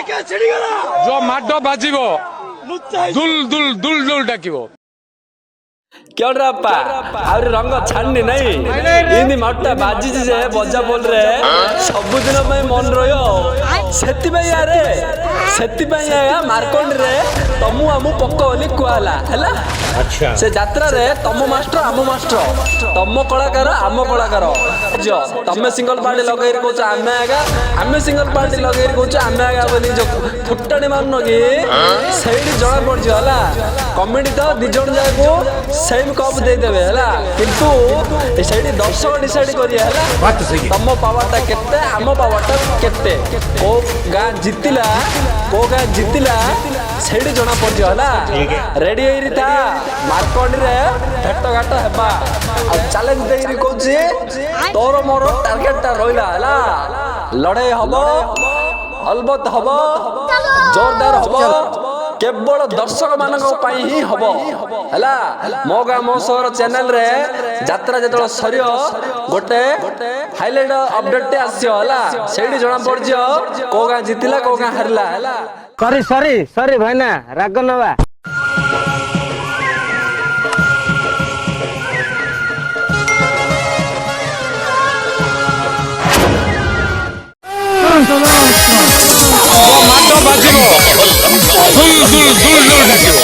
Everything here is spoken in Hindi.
जो माड बाजिब दुल दुल दुल दुल डाकिब क्योंपा आउरी रंग छाड़नी नहीं इन मट्टा बाजी जे बजा बोल रे सबुदिन मन रही से मार्कंड रे तमु आमु पक्क बोली कहला है से यात्रा रे तम मास्टर आम मास्टर तम कलाकार आम कलाकार जो तमें सिंगल पार्टी लगे कौच आमे आगा आमे सिंगल पार्टी लगे कौच आमे आगा बोली जो फुटाणी मारन कि से जना पड़ा कमेटी तो दिज जाए सेम कप देदेवे है किंतु से दर्शक डिसाइड करिए तम पावरटा केते आम पावरटा केते को गाँ जीतिला को गाँ जीतिला से जना पड़ा रेडी था मार्कंड रे भेट घाट हेबा चैलेंज देरी कहूँ तोर मोर टार्गेटा रहा है लड़ाई हम अलबत हम जोरदार हम केवल दर्शक मान ही हम है मो गाँ मो सहर चैनल रे यात्रा जो सर गोटे हाइलाइट अपडेट आसला से जना पड़ को गाँ जीतिला को गाँ हारला है सॉरी भाईना राग नवा माड बाजिब दुल दुल दुल दुल डाकिब